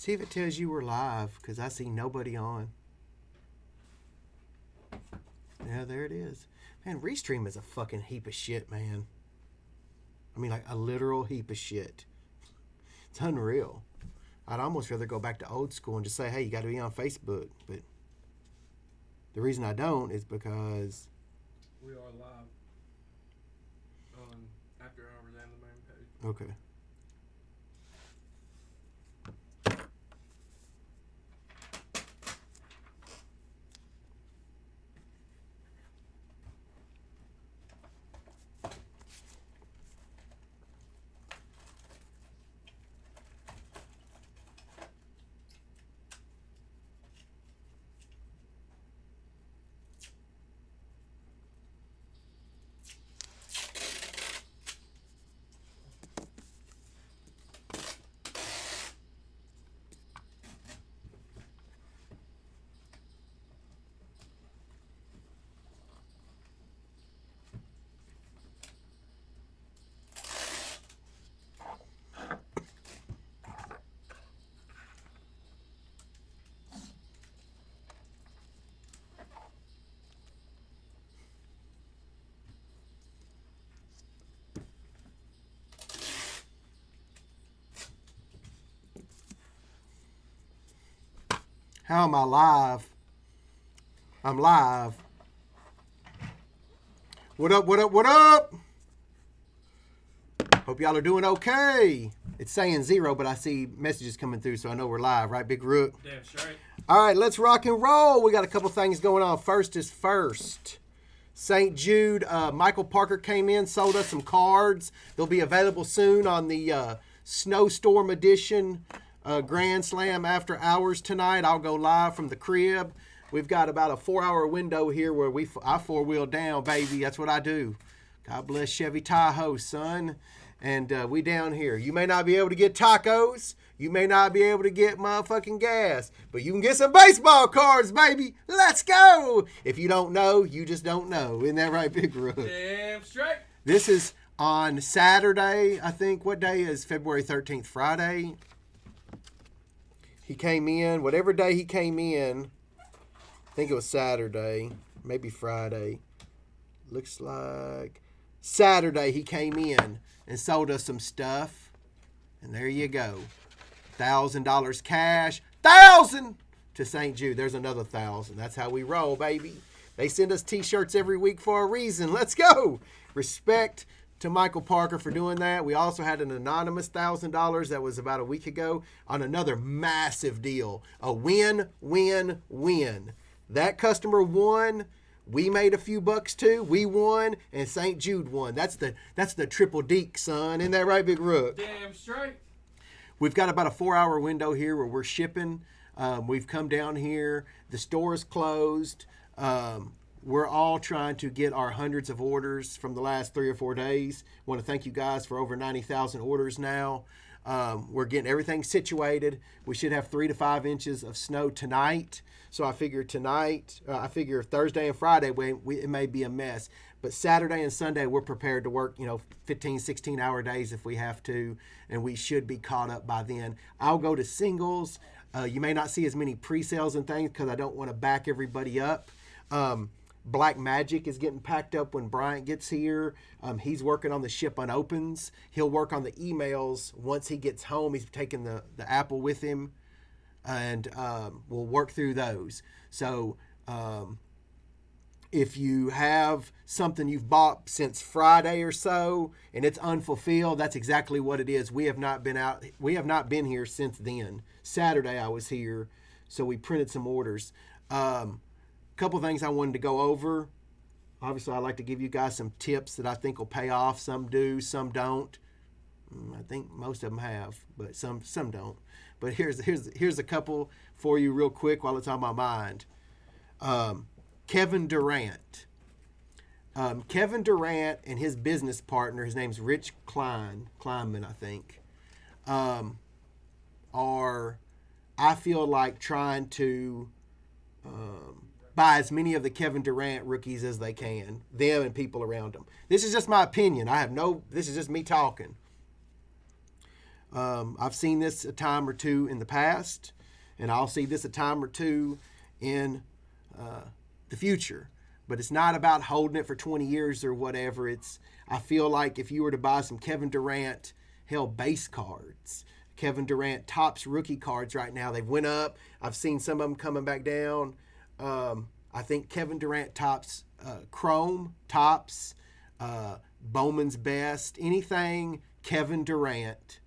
See if it tells you we're live, because I see nobody on. Yeah, there it is. Man, Restream is a fucking heap of shit, man. I mean, like a literal heap of shit. It's unreal. I'd almost rather go back to old school and just say, hey, you got to be on Facebook. But the reason I don't is because... we are live on After Hours and the main page. Okay. How am I live? I'm live. What up, what up, what up? Hope y'all are doing okay. It's saying 0, but I see messages coming through, so I know we're live, right, Big Rook? Damn straight. All right, let's rock and roll. We got a couple things going on. First is first. St. Jude, Michael Parker came in, sold us some cards. They'll be available soon on the Snowstorm Edition Grand Slam After Hours tonight. I'll go live from the crib. We've got about a 4-hour window here where I four-wheel down, baby. That's what I do. God bless Chevy Tahoe, son. And we down here. You may not be able to get tacos. You may not be able to get motherfucking gas. But you can get some baseball cards, baby. Let's go. If you don't know, you just don't know. Isn't that right, Big Rook? Damn straight. This is on Saturday, I think. What day is February 13th? Friday? He came in, whatever day he came in, I think it was Saturday, maybe Friday. Looks like Saturday he came in and sold us some stuff. And there you go. $1,000 cash. 1,000 to St. Jude. There's another 1,000. That's how we roll, baby. They send us t-shirts every week for a reason. Let's go. Respect to Michael Parker for doing that. We also had an anonymous $1,000 that was about a week ago on another massive deal. A win, win, win. That customer won. We made a few bucks too. We won, and St. Jude won. That's the triple deke, son. Isn't that right, Big Rook? Damn straight. We've got about a 4-hour window here where we're shipping. We've come down here. The store is closed. We're all trying to get our hundreds of orders from the last 3 or 4 days. Want to thank you guys for over 90,000 orders now. We're getting everything situated. We should have 3 to 5 inches of snow tonight. So I figure Thursday and Friday, it may be a mess. But Saturday and Sunday, we're prepared to work, 15, 16-hour days if we have to. And we should be caught up by then. I'll go to singles. You may not see as many pre-sales and things because I don't want to back everybody up. Black Magic is getting packed up when Bryant gets here. He's working on the ship unopens. He'll work on the emails once he gets home. He's taking the Apple with him, and we'll work through those. So if you have something you've bought since Friday or so and it's unfulfilled, that's exactly what it is. We have not been here since then. Saturday I was here, so we printed some orders. Couple things I wanted to go over. Obviously, I like to give you guys some tips that I think will pay off. Some do, some don't. I think most of them have, but some don't. But here's a couple for you real quick while it's on my mind. Kevin Durant. Kevin Durant and his business partner, his name's Rich Kleinman, I think, are, I feel like, trying to buy as many of the Kevin Durant rookies as they can, them and people around them. This is just my opinion. This is just me talking. I've seen this a time or two in the past, and I'll see this a time or two in the future. But it's not about holding it for 20 years or whatever. I feel like if you were to buy some Kevin Durant, base cards, Kevin Durant Topps rookie cards right now, they've went up. I've seen some of them coming back down. I think Kevin Durant Topps Chrome, Topps, Bowman's Best, anything Kevin Durant,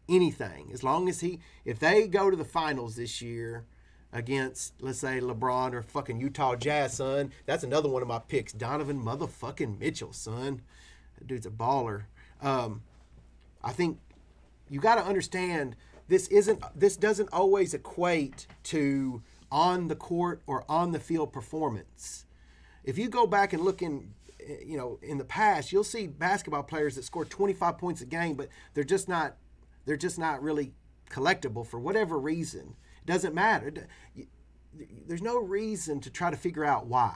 anything. As long as if they go to the finals this year against, let's say, LeBron or fucking Utah Jazz, son, that's another one of my picks. Donovan motherfucking Mitchell, son. That dude's a baller. I think you got to understand this doesn't always equate to on the court or on the field performance. If you go back and look in the past, you'll see basketball players that score 25 points a game, but they're just not really collectible for whatever reason. It doesn't matter. There's no reason to try to figure out why.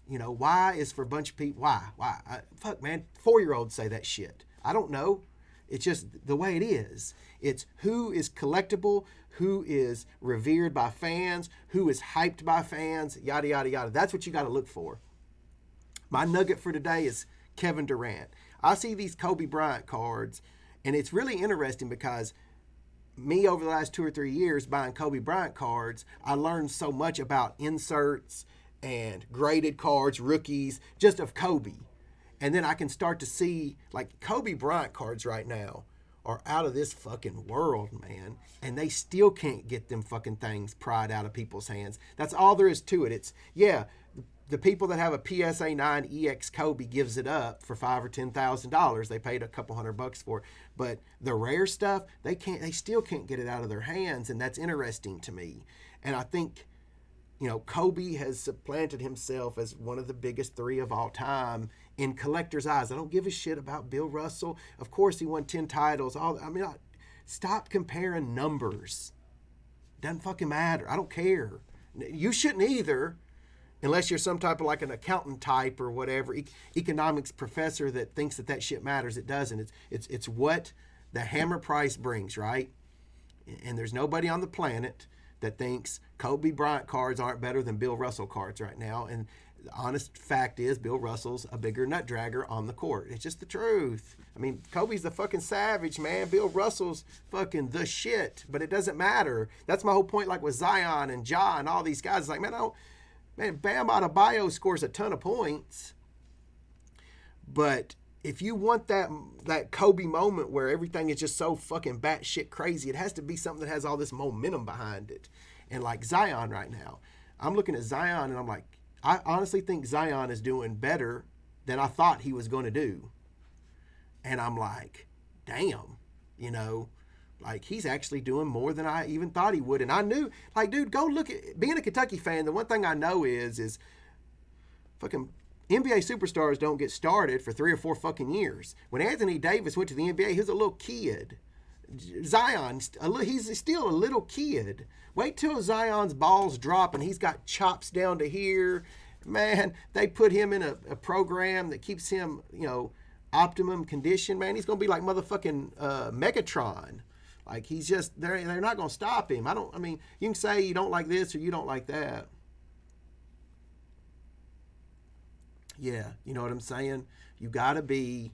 Why is for a bunch of people. Why? Fuck, man. 4-year-olds say that shit. I don't know. It's just the way it is. It's who is collectible, who is revered by fans, who is hyped by fans, yada, yada, yada. That's what you got to look for. My nugget for today is Kevin Durant. I see these Kobe Bryant cards, and it's really interesting because me, over the last 2 or 3 years buying Kobe Bryant cards, I learned so much about inserts and graded cards, rookies, just of Kobe. And then I can start to see, like, Kobe Bryant cards right now are out of this fucking world, man. And they still can't get them fucking things pried out of people's hands. That's all there is to it. It's, the people that have a PSA 9 EX Kobe gives it up for $5,000 or $10,000. They paid a couple $100 for it. But the rare stuff, they still can't get it out of their hands. And that's interesting to me. And I think, Kobe has supplanted himself as one of the biggest 3 of all time in collectors' eyes. I don't give a shit about Bill Russell. Of course, he won 10 titles. Stop comparing numbers. Doesn't fucking matter. I don't care. You shouldn't either, unless you're some type of like an accountant type or whatever, economics professor that thinks that shit matters. It doesn't. It's what the hammer price brings, right? And there's nobody on the planet that thinks Kobe Bryant cards aren't better than Bill Russell cards right now. And the honest fact is Bill Russell's a bigger nut dragger on the court. It's just the truth. I mean, Kobe's the fucking savage, man. Bill Russell's fucking the shit. But it doesn't matter. That's my whole point, like with Zion and Ja and all these guys. It's like, Bam Adebayo scores a ton of points. But if you want that Kobe moment where everything is just so fucking batshit crazy, it has to be something that has all this momentum behind it. And like Zion right now, I'm looking at Zion and I'm like, I honestly think Zion is doing better than I thought he was going to do. And I'm like, damn, like he's actually doing more than I even thought he would. And I knew, like, dude, go look at, being a Kentucky fan, the one thing I know is fucking NBA superstars don't get started for 3 or 4 fucking years. When Anthony Davis went to the NBA, he was a little kid. Zion, he's still a little kid. Wait till Zion's balls drop and he's got chops down to here. Man, they put him in a program that keeps him, optimum condition. Man, he's going to be like motherfucking Megatron. Like, he's just, they're not going to stop him. You can say you don't like this or you don't like that. Yeah, you know what I'm saying? You got to be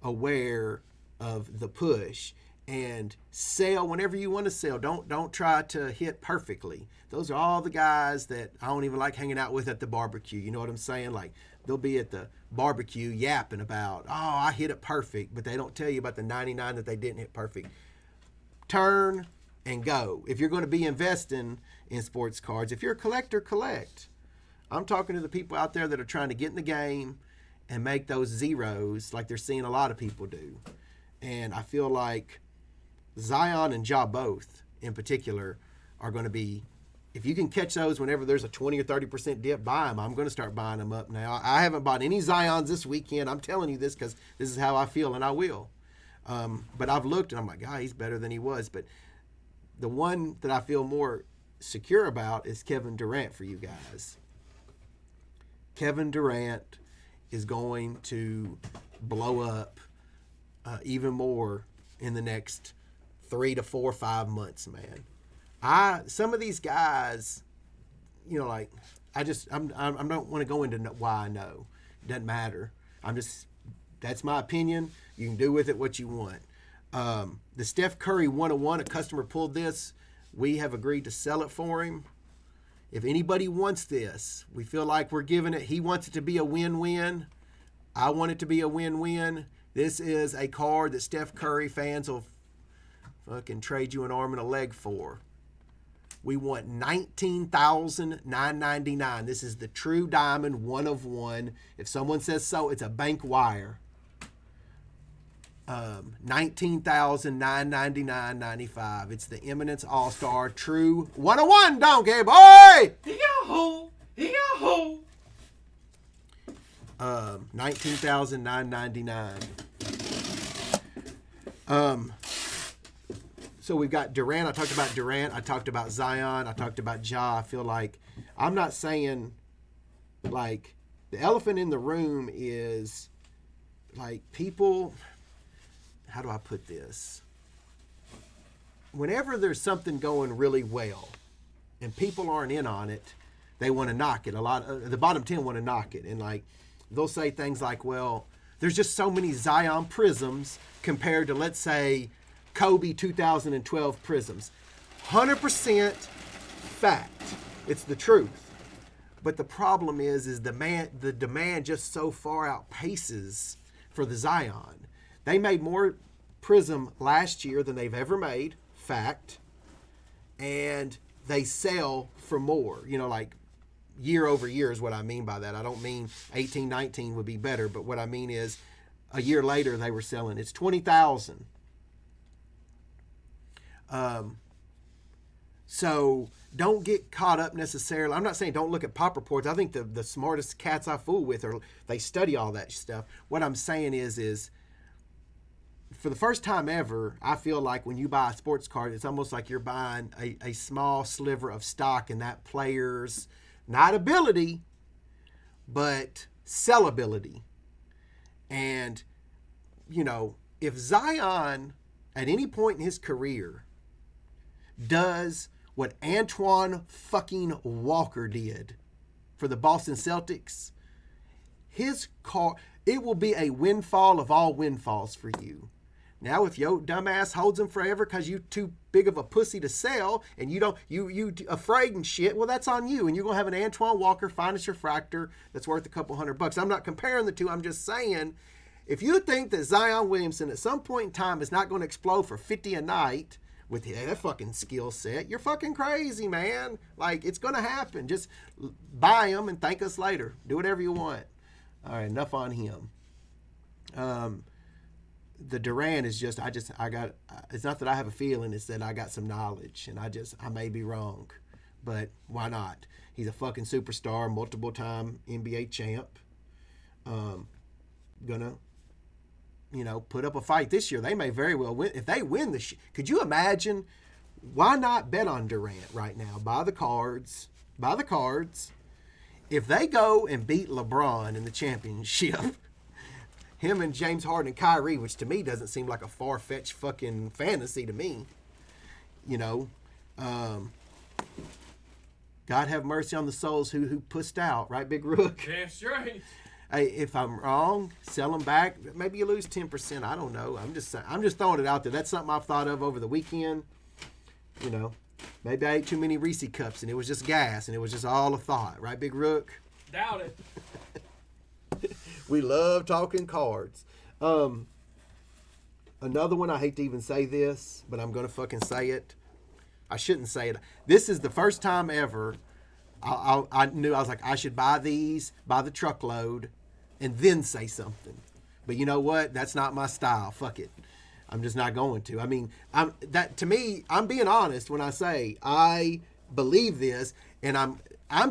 aware of the push and sell whenever you want to sell. Don't try to hit perfectly. Those are all the guys that I don't even like hanging out with at the barbecue. You know what I'm saying? Like, they'll be at the barbecue yapping about, I hit it perfect, but they don't tell you about the 99 that they didn't hit perfect. Turn and go. If you're going to be investing in sports cards, if you're a collector, collect. I'm talking to the people out there that are trying to get in the game and make those zeros like they're seeing a lot of people do. And I feel like Zion and Ja both, in particular, are going to be, if you can catch those whenever there's a 20 or 30% dip, buy them. I'm going to start buying them up now. I haven't bought any Zions this weekend. I'm telling you this because this is how I feel, and I will. But I've looked, and I'm like, he's better than he was. But the one that I feel more secure about is Kevin Durant for you guys. Kevin Durant is going to blow up even more in the next 3 to 4 or 5 months, man. Some of these guys, you know, like I don't want to go into why I know. It doesn't matter. That's my opinion. You can do with it what you want. The Steph Curry 101, a customer pulled this. We have agreed to sell it for him. If anybody wants this, we feel like we're giving it. He wants it to be a win-win. I want it to be a win-win. This is a card that Steph Curry fans will fucking trade you an arm and a leg for. We want $19,999. This is the true diamond 1 of 1. If someone says so, it's a bank wire. $19,999.95. It's the Eminence All-Star True 101 donkey boy. He got a hole. He got a hole. $19,999. So we've got Durant. I talked about Durant. I talked about Zion. I talked about Ja. I feel like I'm not saying like the elephant in the room is like people. How do I put this? Whenever there's something going really well and people aren't in on it, they want to knock it. A lot of the bottom 10 want to knock it. And like, they'll say things like, well, there's just so many Zion prisms compared to, let's say, Kobe 2012 prisms. 100% fact. It's the truth. But the problem is the demand just so far outpaces for the Zion. They made more prism last year than they've ever made, fact, and they sell for more. You know, like year over year is what I mean by that. I don't mean 18, 19 would be better, but what I mean is a year later they were selling. It's 20,000. So don't get caught up necessarily. I'm not saying don't look at pop reports. I think the smartest cats I fool with they study all that stuff. What I'm saying is for the first time ever, I feel like when you buy a sports card, it's almost like you're buying a small sliver of stock in that player's, not ability, but sellability. And, you know, if Zion at any point in his career does what Antoine fucking Walker did for the Boston Celtics, his car, it will be a windfall of all windfalls for you. Now, if your dumbass holds them forever because you too big of a pussy to sell and you afraid and shit, well, that's on you. And you're going to have an Antoine Walker finest refractor that's worth a couple $100. I'm not comparing the two. I'm just saying, if you think that Zion Williamson at some point in time is not going to explode for 50 a night with that fucking skill set, you're fucking crazy, man. Like, it's going to happen. Just buy him and thank us later. Do whatever you want. All right, enough on him. The Durant is it's not that I have a feeling, it's that I got some knowledge and I may be wrong, but why not? He's a fucking superstar, multiple time NBA champ. Gonna, you know, put up a fight this year. They may very well win. If they win could you imagine? Why not bet on Durant right now? Buy the cards. If they go and beat LeBron in the championship, him and James Harden and Kyrie, which to me doesn't seem like a far-fetched fucking fantasy to me. You know, God have mercy on the souls who pussed out, right, Big Rook? That's right. Hey, if I'm wrong, sell them back. Maybe you lose 10%. I don't know. I'm just throwing it out there. That's something I've thought of over the weekend. You know, maybe I ate too many Reese cups and it was just gas and it was just all a thought, right, Big Rook? Doubt it. We love talking cards. Another one, I hate to even say this, but I'm going to fucking say it. I shouldn't say it. This is the first time ever I knew, I was like, I should buy these, buy the truckload, and then say something. But you know what? That's not my style. Fuck it. I'm just not going to. I mean, I'm being honest when I say I believe this, and I'm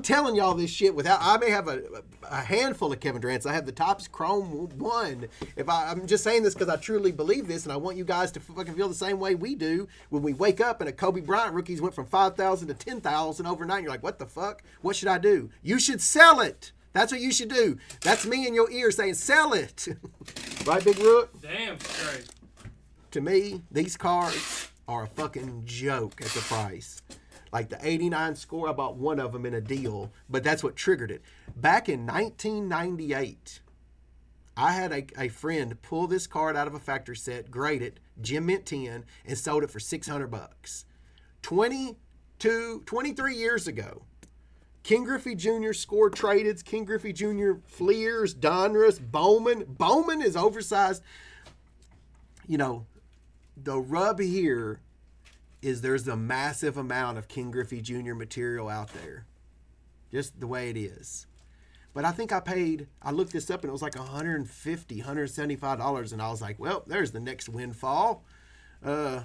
telling y'all this shit without. I may have a handful of Kevin Durant's. I have the Topps Chrome 1. I'm just saying this because I truly believe this, and I want you guys to fucking feel the same way we do when we wake up and a Kobe Bryant rookies went from 5,000 to 10,000 overnight. You're like, what the fuck? What should I do? You should sell it. That's what you should do. That's me in your ear saying, sell it. Right, Big Rook? Damn straight. To me, these cards are a fucking joke at the price. Like the 89 score, I bought one of them in a deal, but that's what triggered it. Back in 1998, I had a friend pull this card out of a factory set, grade it, Gem Mint 10, and sold it for $600. 23 years ago. King Griffey Jr. score tradeds, King Griffey Jr. Fleers, Donruss, Bowman. Bowman is oversized. You know, the rub here is there's a massive amount of King Griffey Jr. material out there. Just the way it is. But I think I looked this up and it was like $150, $175. And I was like, well, there's the next windfall. I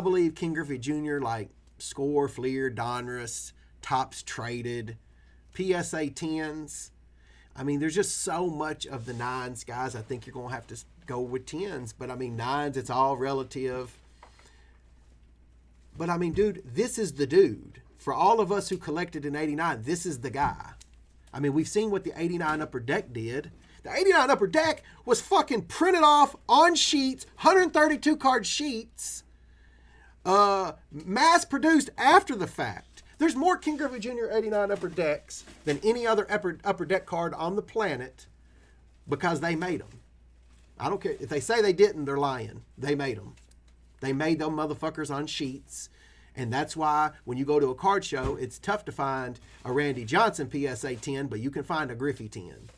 believe King Griffey Jr. like score, Fleer, Donruss, tops traded, PSA 10s. I mean, there's just so much of the 9s, guys. I think you're going to have to go with 10s. But I mean, 9s, it's all relative. But I mean, dude, this is the dude. For all of us who collected in 89, this is the guy. I mean, we've seen what the 89 Upper Deck did. The 89 Upper Deck was fucking printed off on sheets, 132 card sheets, mass produced after the fact. There's more King Griffey Jr. 89 Upper Decks than any other upper Deck card on the planet because they made them. I don't care. If they say they didn't, they're lying. They made them. They made them motherfuckers on sheets. And that's why when you go to a card show, it's tough to find a Randy Johnson PSA 10, but you can find a Griffey 10.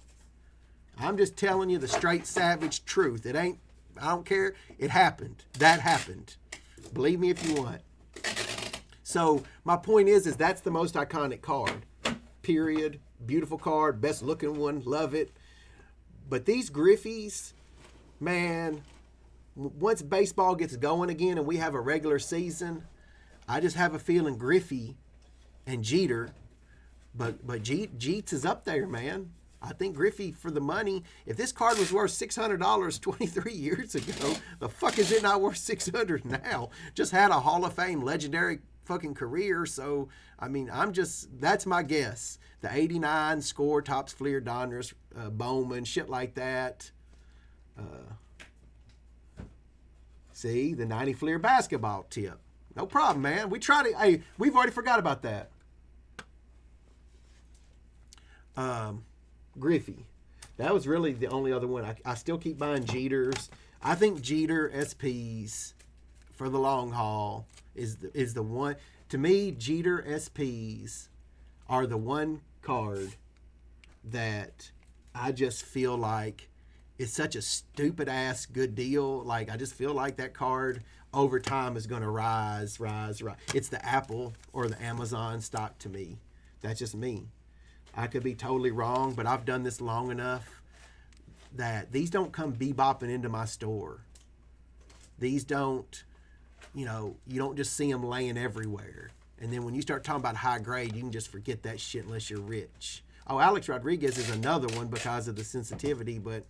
I'm just telling you the straight savage truth. I don't care. It happened. That happened. Believe me if you want. So my point is that's the most iconic card. Period. Beautiful card. Best looking one. Love it. But these Griffies, man, once baseball gets going again and we have a regular season, I just have a feeling Griffey and Jeter, but Jeets is up there, man. I think Griffey for the money. If this card was worth $600 23 years ago, the fuck is it not worth $600 now? Just had a Hall of Fame legendary fucking career. So, I mean, that's my guess. The 89 score, Topps, Fleer, Donruss, Bowman, shit like that. See, the 90 Fleer basketball tip. No problem, man. We've already forgot about that. Griffey. That was really the only other one. I still keep buying Jeters. I think Jeter SPs for the long haul is the one. To me, Jeter SPs are the one card that I just feel like it's such a stupid ass good deal. Like, I just feel like that card over time is going to rise. It's the Apple or the Amazon stock to me. That's just me. I could be totally wrong, but I've done this long enough that these don't come bebopping into my store. These don't, you don't just see them laying everywhere. And then when you start talking about high grade, you can just forget that shit unless you're rich. Oh, Alex Rodriguez is another one because of the sensitivity, but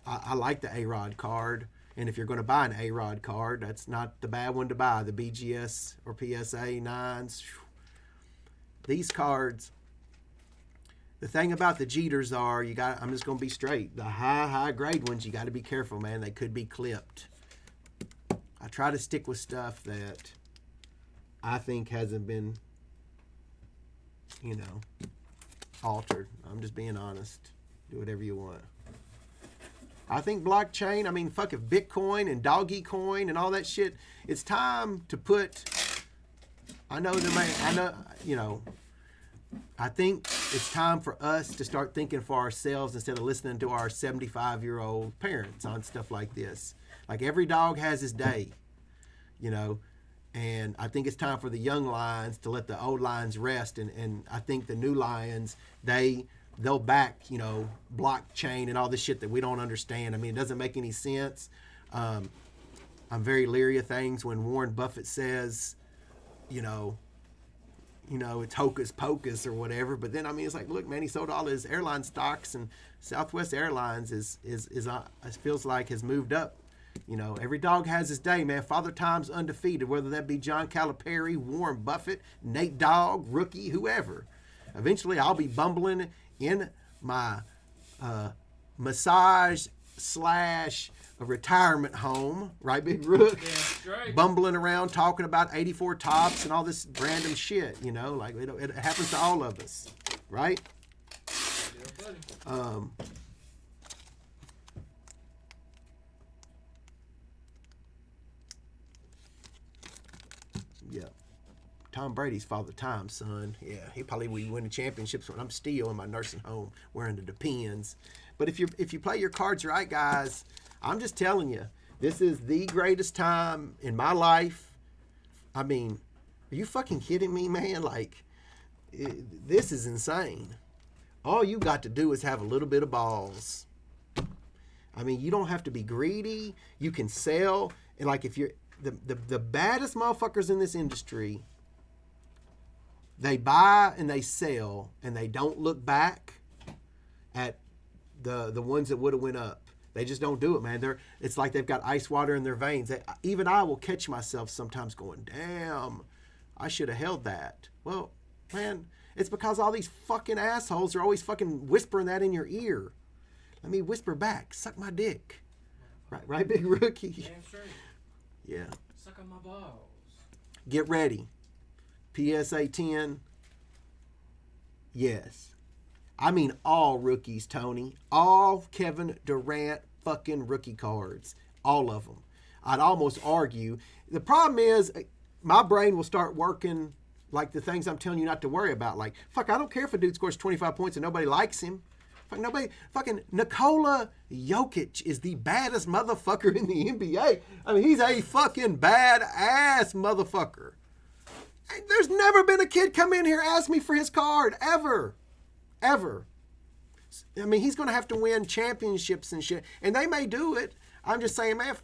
I like the A-Rod card. And if you're going to buy an A-Rod card, that's not the bad one to buy. The BGS or PSA 9s. These cards, the thing about the Jeters are, I'm just going to be straight. The high grade ones, you got to be careful, man. They could be clipped. I try to stick with stuff that I think hasn't been, altered. I'm just being honest. Do whatever you want. I think blockchain, if Bitcoin and Doggy Coin and all that shit, it's time to put, I think it's time for us to start thinking for ourselves instead of listening to our 75-year-old parents on stuff like this. Like, every dog has his day, and I think it's time for the young lions to let the old lions rest. And I think the new lions, they'll back, blockchain and all this shit that we don't understand. It doesn't make any sense. I'm very leery of things when Warren Buffett says, it's hocus pocus or whatever. But then, it's like, look, man, he sold all his airline stocks, and Southwest Airlines it feels like has moved up. Every dog has his day, man. Father Time's undefeated, whether that be John Calipari, Warren Buffett, Nate Dogg, Rookie, whoever. Eventually, I'll be bumbling in my massage / a retirement home, right, Big Rook? Damn straight. Bumbling around talking about 84 tops and all this random shit, you know, like it happens to all of us, right? Yeah, buddy. Yeah. Tom Brady's father time, son. Yeah, he probably will win the championships when I'm still in my nursing home wearing the Depends. But if you play your cards right, guys, I'm just telling you, this is the greatest time in my life. I mean, are you fucking kidding me, man? Like, this is insane. All you got to do is have a little bit of balls. I mean, you don't have to be greedy. You can sell. And like, if you're the baddest motherfuckers in this industry, they buy and they sell and they don't look back at the ones that would have went up. They just don't do it, man. It's like they've got ice water in their veins. Even I will catch myself sometimes going, damn, I should have held that. Well, man, it's because all these fucking assholes are always fucking whispering that in your ear. Let me whisper back. Suck my dick. Right, Big Rookie? Damn straight. Yeah. Suck on my balls. Get ready. PSA 10. Yes. I mean all rookies, Tony. All Kevin Durant fucking rookie cards. All of them. I'd almost argue. The problem is my brain will start working like the things I'm telling you not to worry about. Like, fuck, I don't care if a dude scores 25 points and nobody likes him. Fucking Nikola Jokic is the baddest motherfucker in the NBA. I mean, he's a fucking badass motherfucker. There's never been a kid come in here ask me for his card, ever. I mean, he's going to have to win championships and shit, and they may do it. I'm just saying, man,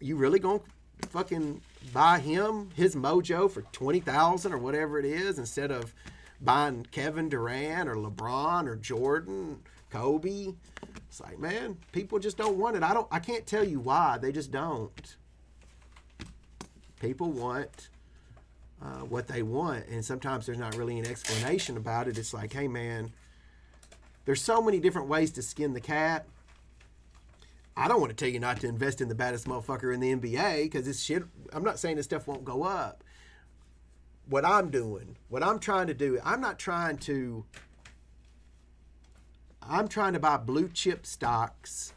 you really going to fucking buy him his mojo for $20,000 or whatever it is instead of buying Kevin Durant or LeBron or Jordan, Kobe? It's like, man, people just don't want it. I can't tell you why. They just don't. People want what they want, and sometimes there's not really an explanation about it. It's like, hey, man, there's so many different ways to skin the cat. I don't want to tell you not to invest in the baddest motherfucker in the NBA because this shit, I'm not saying this stuff won't go up. What I'm trying to do, I'm trying to buy blue chip stocks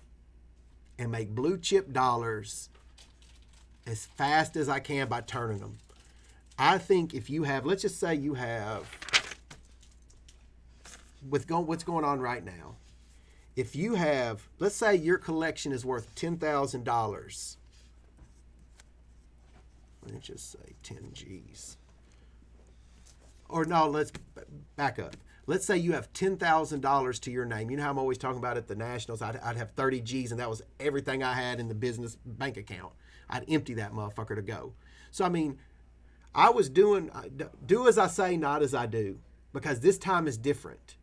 and make blue chip dollars as fast as I can by turning them. I think if you have, let's just say you have, what's going on right now. If you have, let's say your collection is worth $10,000. Let me just say 10 G's. Or no, let's back up. Let's say you have $10,000 to your name. You know how I'm always talking about at the Nationals, I'd have 30 G's and that was everything I had in the business bank account. I'd empty that motherfucker to go. So, I mean, I was do as I say, not as I do, because this time is different.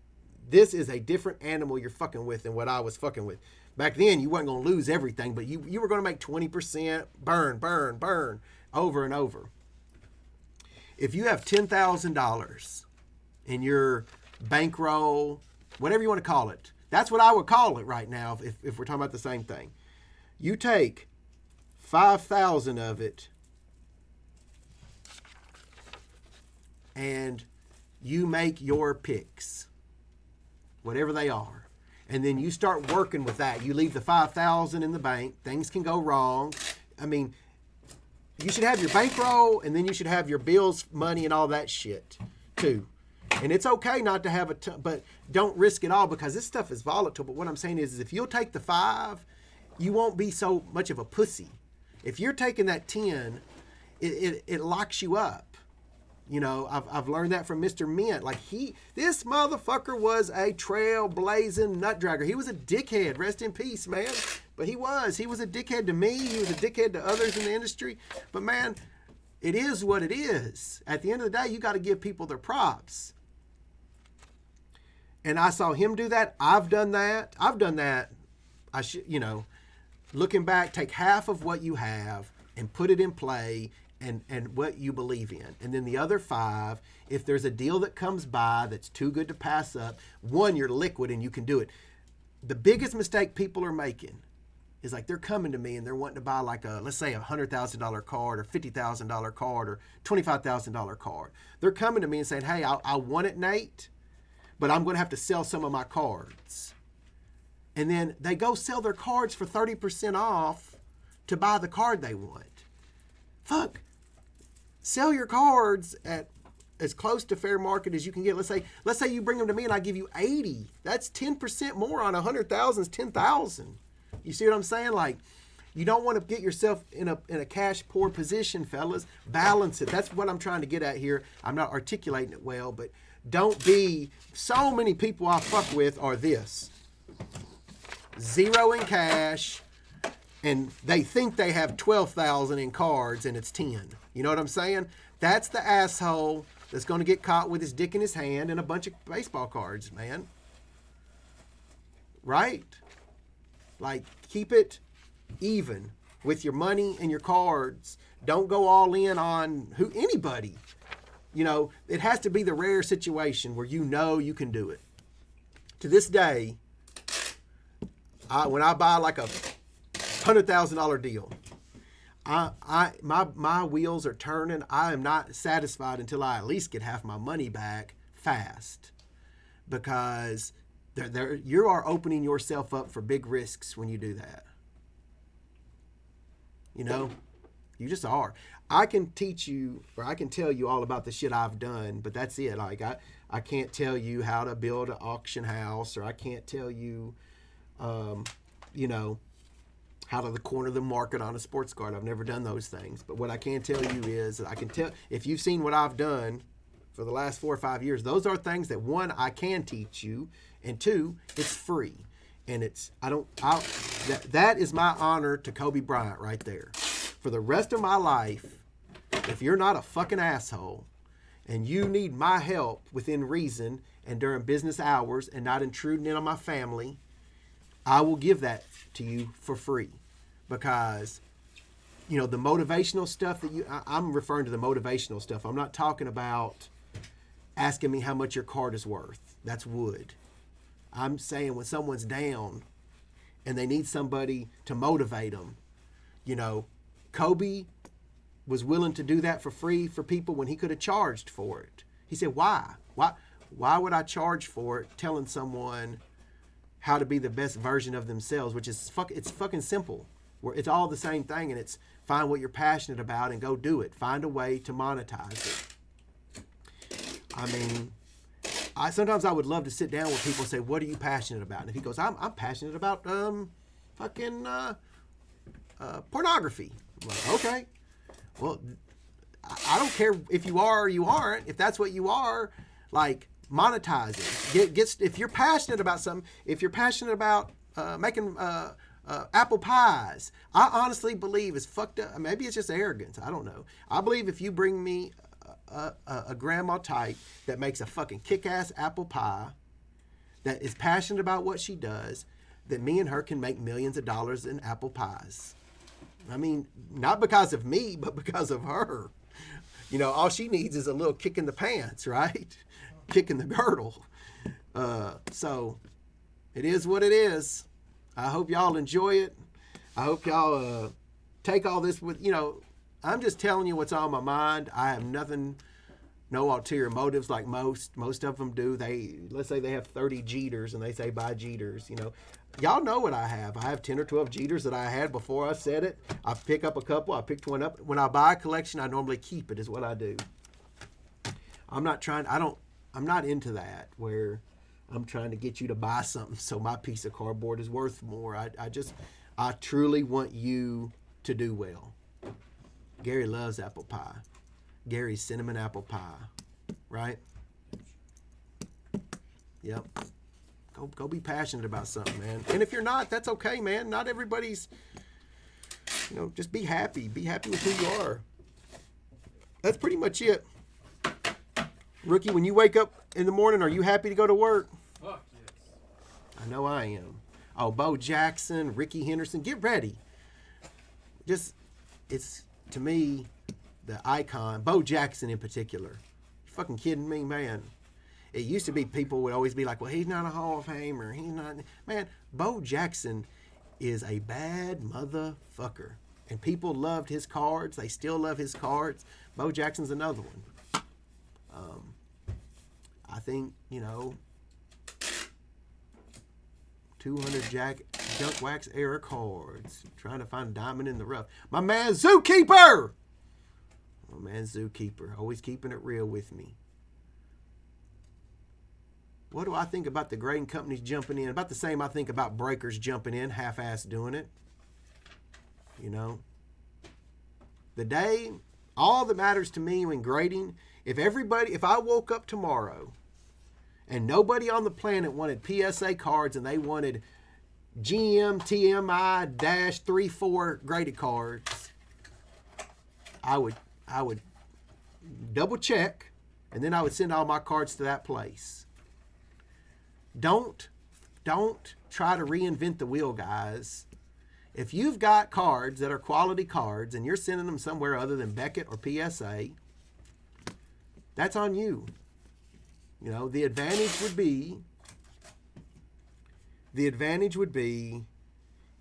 This is a different animal you're fucking with than what I was fucking with. Back then, you weren't going to lose everything, but you were going to make 20%, burn, over and over. If you have $10,000 in your bankroll, whatever you want to call it, that's what I would call it right now if we're talking about the same thing. You take 5,000 of it and you make your picks, whatever they are. And then you start working with that. You leave the 5,000 in the bank. Things can go wrong. I mean, you should have your bankroll, and then you should have your bills, money, and all that shit, too. And it's okay not to have but don't risk it all because this stuff is volatile. But what I'm saying is if you'll take the 5, you won't be so much of a pussy. If you're taking that 10, it locks you up. You know, I've learned that from Mr. Mint. Like this motherfucker was a trailblazing nut dragger. He was a dickhead. Rest in peace, man. But he was a dickhead to me. He was a dickhead to others in the industry. But man, it is what it is. At the end of the day, you got to give people their props. And I saw him do that. I've done that. I should, looking back, take half of what you have and put it in play. And what you believe in. And then the other 5, if there's a deal that comes by that's too good to pass up, 1, you're liquid and you can do it. The biggest mistake people are making is like they're coming to me and they're wanting to buy like let's say $100,000 card or $50,000 card or $25,000 card. They're coming to me and saying, hey, I want it, Nate, but I'm going to have to sell some of my cards. And then they go sell their cards for 30% off to buy the card they want. Fuck. Sell your cards at as close to fair market as you can get. Let's say you bring them to me and I give you 80. That's 10% more on 100,000 is 10,000. You see what I'm saying? Like, you don't want to get yourself in a cash poor position, fellas. Balance it. That's what I'm trying to get at here. I'm not articulating it well, but don't be. So many people I fuck with are this: zero in cash, and they think they have 12,000 in cards, and it's 10. You know what I'm saying? That's the asshole that's going to get caught with his dick in his hand and a bunch of baseball cards, man. Right? Like, keep it even with your money and your cards. Don't go all in on anybody. You know, it has to be the rare situation where you know you can do it. To this day, when I buy like a $100,000 deal, my wheels are turning. I am not satisfied until I at least get half my money back fast, because you are opening yourself up for big risks when you do that. You know, you just are. I can teach you, or I can tell you all about the shit I've done, but that's it. Like I can't tell you how to build an auction house, or I can't tell you, you know, how to corner the market on a sports card. I've never done those things. But what I can tell you is that I can tell, if you've seen what I've done for the last 4 or 5 years, those are things that, one, I can teach you, and two, it's free. And that is my honor to Kobe Bryant right there. For the rest of my life, if you're not a fucking asshole and you need my help within reason and during business hours and not intruding in on my family, I will give that to you for free, because, you know, the motivational stuff that I'm referring to the motivational stuff. I'm not talking about asking me how much your card is worth. That's wood. I'm saying when someone's down and they need somebody to motivate them, you know, Kobe was willing to do that for free for people when he could have charged for it. He said, why would I charge for it, telling someone how to be the best version of themselves, which is it's fucking simple. It's all the same thing, and it's find what you're passionate about and go do it. Find a way to monetize it. I mean, sometimes I would love to sit down with people and say, what are you passionate about? And if he goes, I'm passionate about pornography. I'm like, okay. Well, I don't care if you are or you aren't. If that's what you are, like, monetize it. If you're passionate about something, if you're passionate about making apple pies, I honestly believe it's fucked up. Maybe it's just arrogance. I don't know. I believe if you bring me a grandma type that makes a fucking kick-ass apple pie, that is passionate about what she does, that me and her can make millions of dollars in apple pies. I mean, not because of me, but because of her. You know, all she needs is a little kick in the pants, right? Kick in the girdle. So it is what it is. I hope y'all enjoy it. I hope y'all take all this with, you know, I'm just telling you what's on my mind. I have no ulterior motives like most of them do. Let's say they have 30 Jeters and they say buy Jeters, you know. Y'all know what I have. I have 10 or 12 Jeters that I had before I said it. I pick up a couple. I picked one up. When I buy a collection, I normally keep it, is what I do. I'm not into that where I'm trying to get you to buy something so my piece of cardboard is worth more. I truly want you to do well. Gary loves apple pie. Gary's cinnamon apple pie, right? Yep. Go be passionate about something, man. And if you're not, that's okay, man. Not everybody's, you know, just be happy. Be happy with who you are. That's pretty much it. Rookie, when you wake up in the morning, are you happy to go to work? Fuck yes. I know I am. Oh, Bo Jackson, Ricky Henderson, get ready. It's, to me, the icon. Bo Jackson in particular. You fucking kidding me, man? It used to be people would always be like, well, he's not a Hall of Famer. He's not. Man, Bo Jackson is a bad motherfucker. And people loved his cards. They still love his cards. Bo Jackson's another one. I think, 200 junk wax era cards. Trying to find a diamond in the rough. My man Zookeeper! My man Zookeeper. Always keeping it real with me. What do I think about the grading companies jumping in? About the same I think about breakers jumping in, half-assed doing it. The day, all that matters to me when grading, if I woke up tomorrow and nobody on the planet wanted PSA cards and they wanted GM, TMI, -34 graded cards, I would double check and then I would send all my cards to that place. Don't try to reinvent the wheel, guys. If you've got cards that are quality cards and you're sending them somewhere other than Beckett or PSA, that's on you. The advantage would be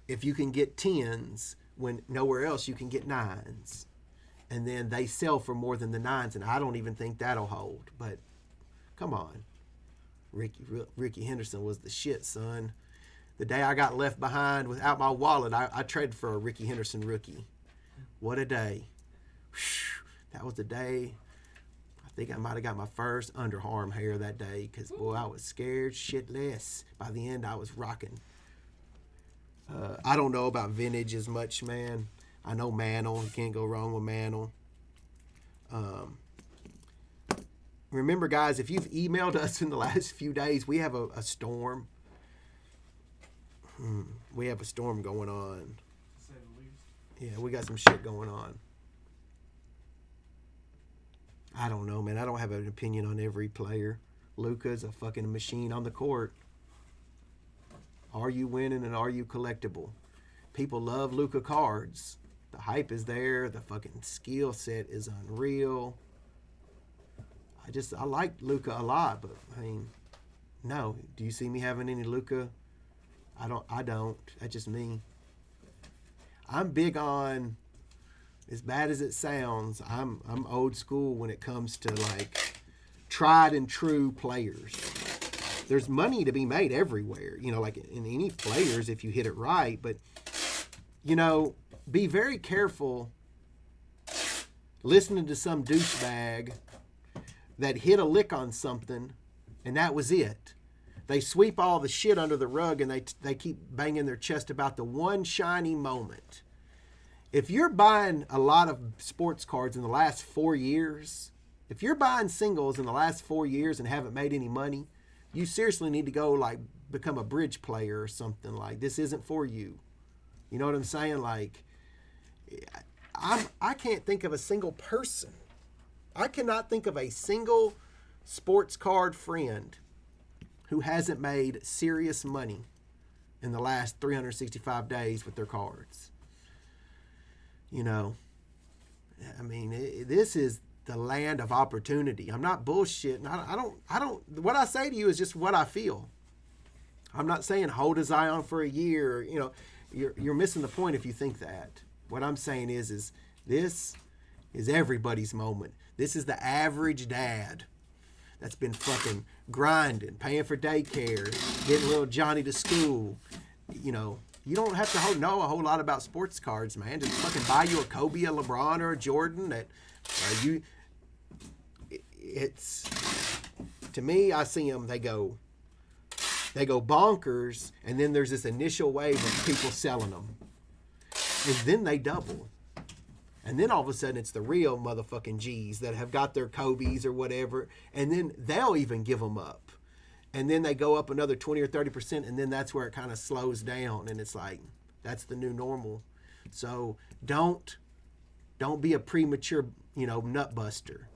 if you can get 10s when nowhere else you can get 9s. And then they sell for more than the 9s, and I don't even think that'll hold. But come on. Ricky Henderson was the shit, son. The day I got left behind without my wallet, I traded for a Ricky Henderson rookie. What a day. Whew, that was the day. I think I might have got my first underarm hair that day because, boy, I was scared shitless. By the end, I was rocking. I don't know about vintage as much, man. I know Mantle. You can't go wrong with Mantle. Remember, guys, if you've emailed us in the last few days, we have a storm. We have a storm going on. Yeah, we got some shit going on. I don't know, man. I don't have an opinion on every player. Luka's a fucking machine on the court. Are you winning and are you collectible? People love Luka cards. The hype is there. The fucking skill set is unreal. I like Luka a lot, but I mean, no. Do you see me having any Luka? I don't. That's just me. I'm big on, as bad as it sounds, I'm old school when it comes to like tried and true players. There's money to be made everywhere, like in any players if you hit it right, but be very careful listening to some douchebag that hit a lick on something and that was it. They sweep all the shit under the rug and they keep banging their chest about the one shiny moment. If you're buying a lot of sports cards in the last 4 years, if you're buying singles in the last 4 years and haven't made any money, you seriously need to go like become a bridge player or something. Like, this isn't for you. You know what I'm saying? Like, I can't think of a single person. I cannot think of a single sports card friend who hasn't made serious money in the last 365 days with their cards. I mean, this is the land of opportunity. I'm not bullshitting. I don't, what I say to you is just what I feel. I'm not saying hold a Zion for a year. You're missing the point if you think that. What I'm saying is this is everybody's moment. This is the average dad that's been fucking grinding, paying for daycare, getting little Johnny to school. You don't have to know a whole lot about sports cards, man. Just fucking buy you a Kobe, a LeBron, or a Jordan. To me, I see them, they go bonkers, and then there's this initial wave of people selling them. And then they double. And then all of a sudden it's the real motherfucking G's that have got their Kobe's or whatever. And then they'll even give them up. And then they go up another 20 or 30%. And then that's where it kind of slows down. And it's like, that's the new normal. So don't be a cremature, nut buster.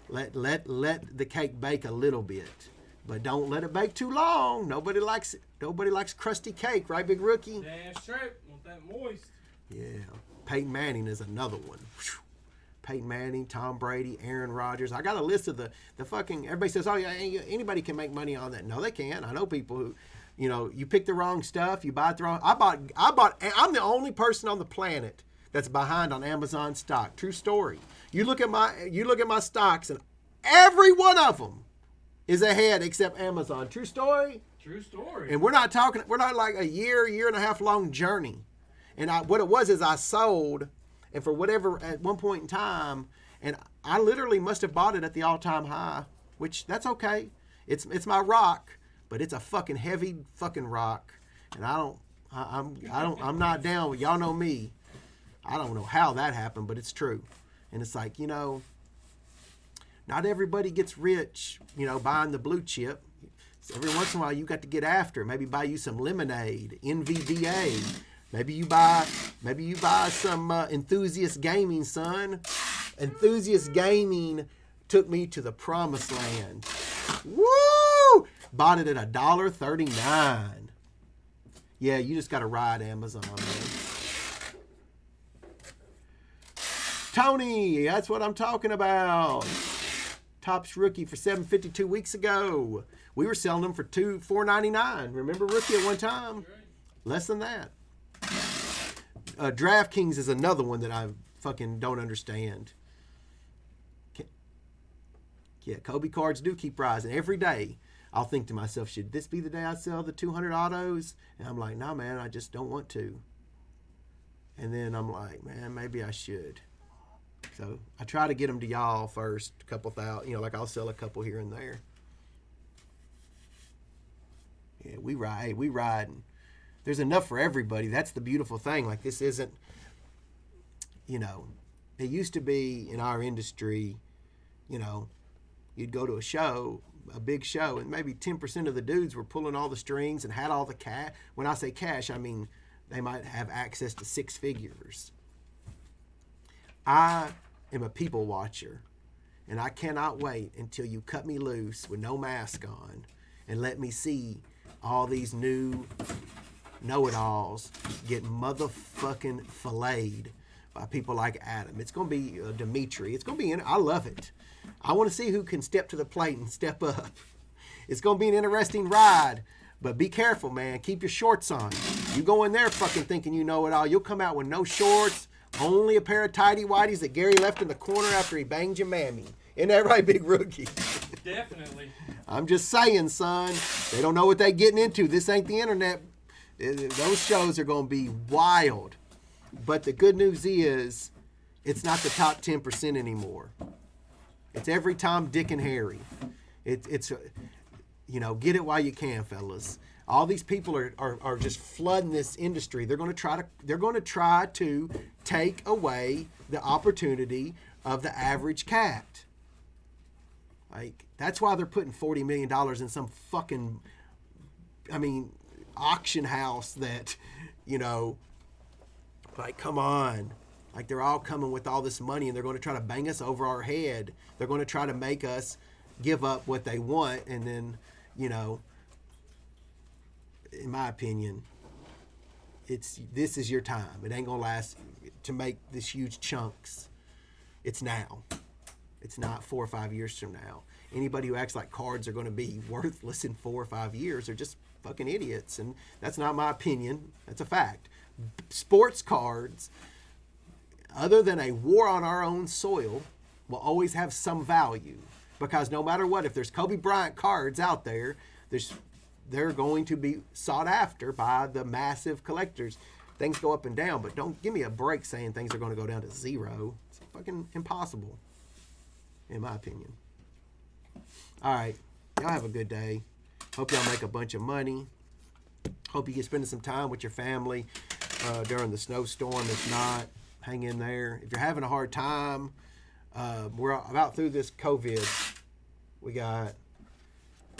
Let the cake bake a little bit. But don't let it bake too long. Nobody likes it. Nobody likes crusty cake, right, big rookie? Damn straight. Want that moist. Yeah. Peyton Manning is another one. Whew. Peyton Manning, Tom Brady, Aaron Rodgers. I got a list of the fucking, everybody says, oh yeah, anybody can make money on that. No, they can't. I know people who, You know, you pick the wrong stuff, you buy the wrong. I'm the only person on the planet that's behind on Amazon stock. True story. You look at my stocks, and every one of them is ahead except Amazon. True story. True story. And we're not like a year and a half long journey. And what it was is I sold, and for whatever at one point in time, and I literally must have bought it at the all-time high, which that's okay. It's my rock. But it's a fucking heavy fucking rock, and I'm not down with, y'all know me. I don't know how that happened, but it's true. And it's like, you know, not everybody gets rich, you know, buying the blue chip. So every once in a while you got to get after. Maybe buy you some lemonade, NVDA. Maybe you buy some Enthusiast Gaming, son. Enthusiast Gaming took me to the promised land. Woo! Bought it at $1.39. Yeah, you just got to ride Amazon, man. Tony, that's what I'm talking about. Topps rookie for $7.50 2 weeks ago. We were selling them for $4.99. Remember rookie at one time? Less than that. DraftKings is another one that I fucking don't understand. Yeah, Kobe cards do keep rising every day. I'll think to myself, should this be the day I sell the 200 autos? And I'm like, nah, man, I just don't want to. And then I'm like, man, maybe I should. So I try to get them to y'all first, a couple thousand, you know, like I'll sell a couple here and there. Yeah, we riding. There's enough for everybody. That's the beautiful thing. Like, this isn't, you know, it used to be in our industry, you know, you'd go to a big show, and maybe 10% of the dudes were pulling all the strings and had all the cash. When I say cash, I mean they might have access to six figures. I am a people watcher, and I cannot wait until you cut me loose with no mask on and let me see all these new know-it-alls get motherfucking filleted by people like Adam. It's going to be Dimitri. It's going to be, I love it. I want to see who can step to the plate and step up. It's going to be an interesting ride, but be careful, man. Keep your shorts on. You go in there fucking thinking you know it all. You'll come out with no shorts, only a pair of tighty-whities that Gary left in the corner after he banged your mammy. Isn't that right, big rookie? Definitely. I'm just saying, son. They don't know what they're getting into. This ain't the internet. Those shows are going to be wild. But the good news is, it's not the top 10% anymore. It's every Tom, Dick, and Harry. It's you know, get it while you can, fellas. All these people are just flooding this industry. They're going to try to take away the opportunity of the average cat. Like, that's why they're putting $40 million in some fucking, auction house that, you know, like, come on. Like, they're all coming with all this money, and they're going to try to bang us over our head. They're going to try to make us give up what they want, and then, you know, in my opinion, this is your time. It ain't going to last to make this huge chunks. It's now. It's not 4 or 5 years from now. Anybody who acts like cards are going to be worthless in 4 or 5 years are just fucking idiots, and that's not my opinion. That's a fact. Sports cards, other than a war on our own soil, will always have some value, because no matter what, if there's Kobe Bryant cards out there, they're going to be sought after by the massive collectors. Things go up and down, but don't give me a break saying things are going to go down to zero. It's fucking impossible, in my opinion. All right, y'all have a good day. Hope y'all make a bunch of money. Hope you get spending some time with your family during the snowstorm. If not, hang in there. If you're having a hard time, we're about through this COVID. We got,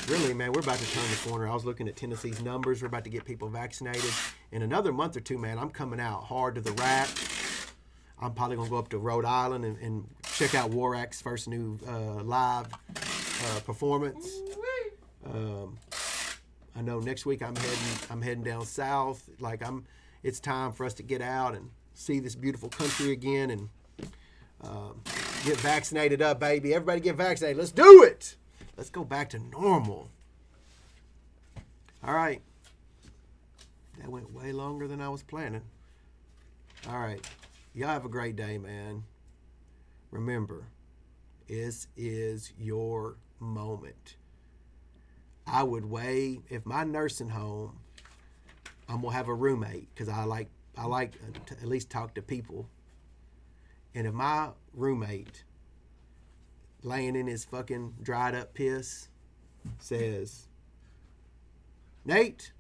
really, man, we're about to turn the corner. I was looking at Tennessee's numbers. We're about to get people vaccinated. In another month or two, man, I'm coming out hard to the rack. I'm probably going to go up to Rhode Island and check out Warak's first new live performance. I know next week I'm heading down south. Like, it's time for us to get out and see this beautiful country again and get vaccinated up, baby. Everybody get vaccinated. Let's do it. Let's go back to normal. All right. That went way longer than I was planning. All right. Y'all have a great day, man. Remember, this is your moment. I would if my nursing home, I'm gonna have a roommate because I like to at least talk to people. And if my roommate laying in his fucking dried up piss says, Nate,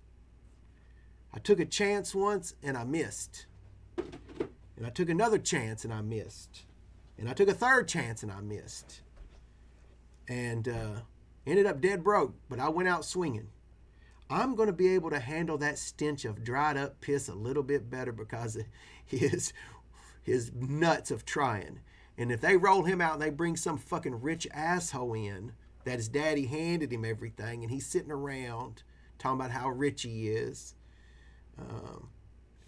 I took a chance once and I missed. And I took another chance and I missed. And I took a third chance and I missed. And ended up dead broke, but I went out swinging. I'm going to be able to handle that stench of dried up piss a little bit better because of his nuts of trying. And if they roll him out and they bring some fucking rich asshole in that his daddy handed him everything and he's sitting around talking about how rich he is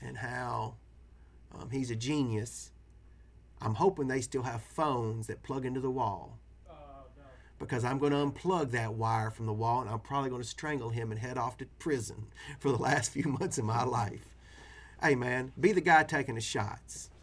and how he's a genius, I'm hoping they still have phones that plug into the wall. Because I'm going to unplug that wire from the wall and I'm probably going to strangle him and head off to prison for the last few months of my life. Hey, man, be the guy taking the shots.